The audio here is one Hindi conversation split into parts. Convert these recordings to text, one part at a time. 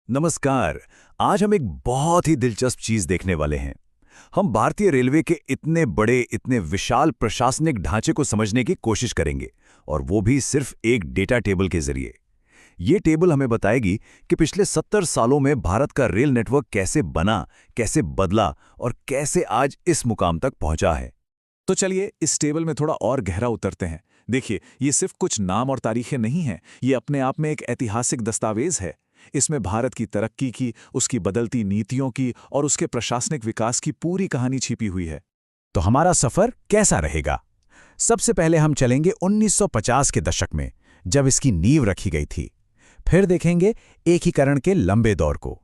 नमस्कार। आज हम एक बहुत ही दिलचस्प चीज देखने वाले हैं। हम भारतीय रेलवे के इतने बड़े, इतने विशाल प्रशासनिक ढांचे को समझने की कोशिश करेंगे, और वो भी सिर्फ एक डेटा टेबल के जरिए। ये टेबल हमें बताएगी कि पिछले 70 सालों में भारत का रेल नेटवर्क कैसे बना, कैसे बदला और कैसे आज इस मुकाम तक पहुंचा है। तो चलिए इस टेबल में थोड़ा और गहरा उतरते हैं। देखिए, ये सिर्फ कुछ नाम और तारीखें नहीं हैं, ये अपने आप में एक ऐतिहासिक दस्तावेज है। इसमें भारत की तरक्की की, उसकी बदलती नीतियों की और उसके प्रशासनिक विकास की पूरी कहानी छिपी हुई है। तो हमारा सफर कैसा रहेगा? सबसे पहले हम चलेंगे 1950 के दशक में, जब इसकी नींव रखी गई थी। फिर देखेंगे एकीकरण के लंबे दौर को।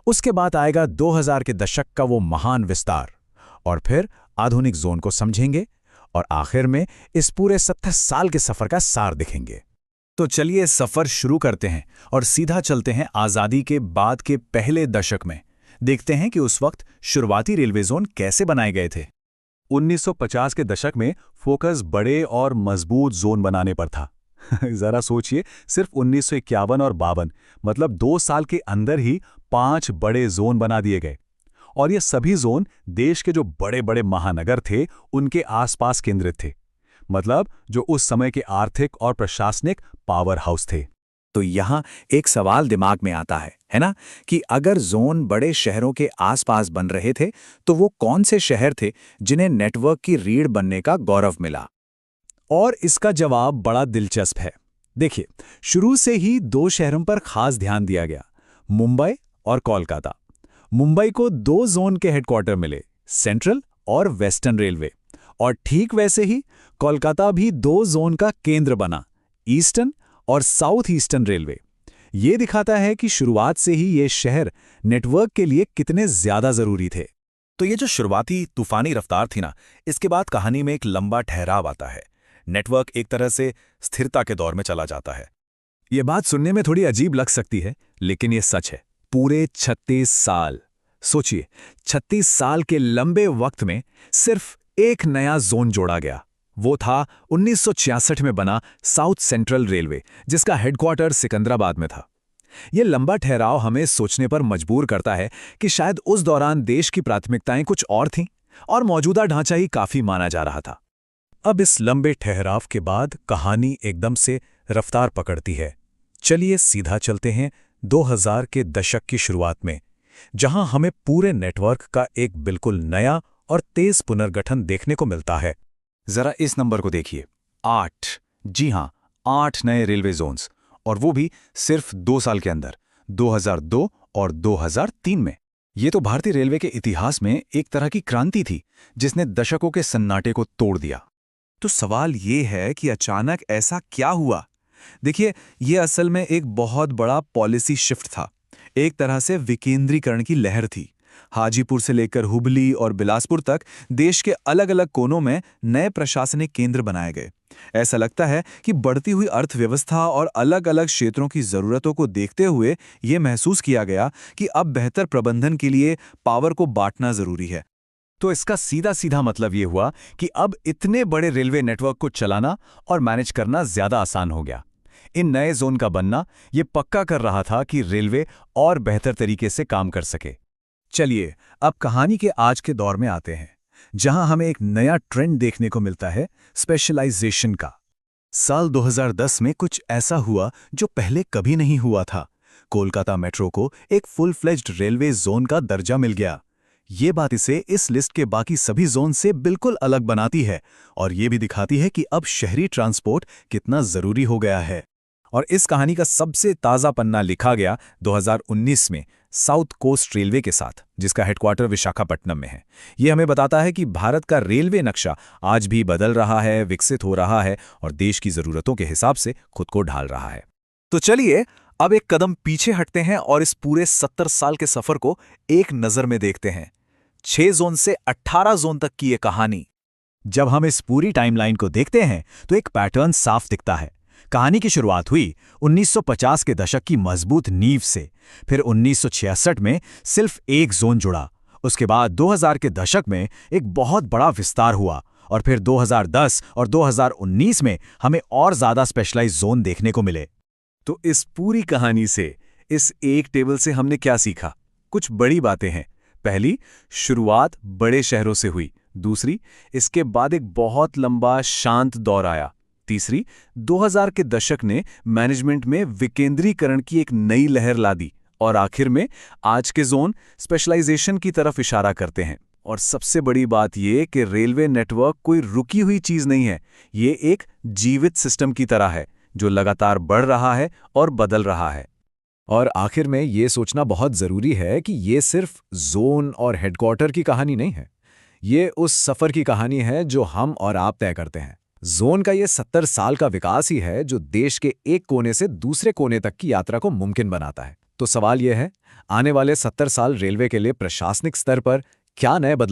उसके बाद आएगा 2000 के दशक का वो महान विस्तार, और फिर आधुनिक जोन को समझेंगे, और आखिर में इस पूरे 70 साल के सफर का सार दिखेंगे। तो चलिए सफर शुरू करते हैं और सीधा चलते हैं आज़ादी के बाद के पहले दशक में। देखते हैं कि उस वक्त शुरुआती रेलवे जोन कैसे बनाए गए थे। 1950 के दशक में फोकस बड़े और मजबूत जोन बनाने पर था। जरा सोचिए, सिर्फ 1951 और 52, मतलब 2 साल के अंदर ही 5 बड़े जोन बना दिए गए। और ये सभी जोन देश के जो बड़े बड़े महानगर थे उनके आसपास केंद्रित थे, मतलब जो उस समय के आर्थिक और प्रशासनिक पावर हाउस थे। तो यहाँ एक सवाल दिमाग में आता है ना, कि अगर जोन बड़े शहरों के आसपास बन रहे थे, तो वो कौन से शहर थे जिन्हें नेटवर्क की रीढ़ बनने का गौरव मिला? और इसका जवाब बड़ा दिलचस्प है। देखिए, शुरू से ही 2 शहरों पर खास ध्यान दिया गया, मुंबई और कोलकाता। मुंबई को 2 जोन के हेडक्वार्टर मिले, सेंट्रल और वेस्टर्न रेलवे। और ठीक वैसे ही कोलकाता भी 2 जोन का केंद्र बना, ईस्टर्न और साउथ ईस्टर्न रेलवे। ये दिखाता है कि शुरुआत से ही ये शहर नेटवर्क के लिए कितने ज्यादा जरूरी थे। तो ये जो शुरुआती तूफानी रफ्तार थी ना, इसके बाद कहानी में एक लंबा ठहराव आता है। नेटवर्क एक तरह से स्थिरता के दौर में चला जाता है। ये बात सुनने में थोड़ी अजीब लग सकती है, लेकिन ये सच है। पूरे 36 साल, सोचिए, 36 साल के लंबे वक्त में सिर्फ एक नया जोन जोड़ा गया। वो था 1966 में बना साउथ सेंट्रल रेलवे, जिसका हेडक्वार्टर सिकंदराबाद में था। ये लंबा ठहराव हमें सोचने पर मजबूर करता है कि शायद उस दौरान देश की प्राथमिकताएं कुछ और थीं और मौजूदा ढांचा ही काफी माना जा रहा था। अब इस लंबे ठहराव के बाद कहानी एकदम से रफ्तार पकड़ती है। चलिए सीधा चलते हैं 2000 के दशक की शुरुआत में, जहां हमें पूरे नेटवर्क का एक बिल्कुल नया और तेज पुनर्गठन देखने को मिलता है। जरा इस नंबर को देखिए, 8। जी हां, 8 नए रेलवे जोन्स, और वो भी सिर्फ 2 साल के अंदर, 2002 और 2003 में। ये तो भारतीय रेलवे के इतिहास में एक तरह की क्रांति थी, जिसने दशकों के सन्नाटे को तोड़ दिया। तो सवाल ये है कि अचानक ऐसा क्या हुआ? देखिए, ये असल में एक बहुत बड़ा पॉलिसी शिफ्ट था। एक तरह से विकेंद्रीकरण की लहर थी। हाजीपुर से लेकर हुबली और बिलासपुर तक देश के अलग अलग कोनों में नए प्रशासनिक केंद्र बनाए गए। ऐसा लगता है कि बढ़ती हुई अर्थव्यवस्था और अलग अलग क्षेत्रों की जरूरतों को देखते हुए ये महसूस किया गया कि अब बेहतर प्रबंधन के लिए पावर को बांटना जरूरी है। तो इसका सीधा सीधा मतलब ये हुआ कि अब इतने बड़े रेलवे नेटवर्क को चलाना और मैनेज करना ज्यादा आसान हो गया। इन नए जोन का बनना ये पक्का कर रहा था कि रेलवे और बेहतर तरीके से काम कर सके। चलिए अब कहानी के आज के दौर में आते हैं, जहां हमें एक नया ट्रेंड देखने को मिलता है, स्पेशलाइजेशन का। साल 2010 में कुछ ऐसा हुआ जो पहले कभी नहीं हुआ था। कोलकाता मेट्रो को एक फुल फ्लेज्ड रेलवे जोन का दर्जा मिल गया। ये बात इसे इस लिस्ट के बाकी सभी जोन से बिल्कुल अलग बनाती है, और ये भी दिखाती है कि अब शहरी ट्रांसपोर्ट कितना जरूरी हो गया है। और इस कहानी का सबसे ताज़ा पन्ना लिखा गया 2019 में साउथ कोस्ट रेलवे के साथ, जिसका हेडक्वार्टर विशाखापट्टनम में है। ये हमें बताता है कि भारत का रेलवे नक्शा आज भी बदल रहा है, विकसित हो रहा है और देश की ज़रूरतों के हिसाब से खुद को ढाल रहा है। तो चलिए अब एक कदम पीछे हटते हैं और इस पूरे 70 साल के सफ़र को एक नज़र में देखते हैं। 6 जोन से 18 जोन तक की ये कहानी। जब हम इस पूरी टाइमलाइन को देखते हैं तो एक पैटर्न साफ दिखता है। कहानी की शुरुआत हुई 1950 के दशक की मजबूत नींव से। फिर 1966 में सिर्फ एक जोन जुड़ा। उसके बाद 2000 के दशक में एक बहुत बड़ा विस्तार हुआ, और फिर 2010 और 2019 में हमें और ज़्यादा स्पेशलाइज्ड जोन देखने को मिले। तो इस पूरी कहानी से इस एक टेबल से हमने क्या सीखा? कुछ बड़ी बातें हैं। पहली, शुरुआत बड़े शहरों से हुई। दूसरी, इसके बाद एक बहुत लंबा शांत दौर आया। तीसरी, 2000 के दशक ने मैनेजमेंट में विकेंद्रीकरण की एक नई लहर ला दी। और आखिर में आज के जोन स्पेशलाइजेशन की तरफ इशारा करते हैं। और सबसे बड़ी बात यह कि रेलवे नेटवर्क कोई रुकी हुई चीज नहीं है, ये एक जीवित सिस्टम की तरह है जो लगातार बढ़ रहा है और बदल रहा है। और आखिर में ये सोचना बहुत ज़रूरी है कि ये सिर्फ जोन और हेडक्वार्टर की कहानी नहीं है। ये उस सफ़र की कहानी है जो हम और आप तय करते हैं। जोन का ये 70 साल का विकास ही है जो देश के एक कोने से दूसरे कोने तक की यात्रा को मुमकिन बनाता है। तो सवाल यह है, आने वाले 70 साल रेलवे के लिए प्रशासनिक स्तर पर क्या नए बदलाव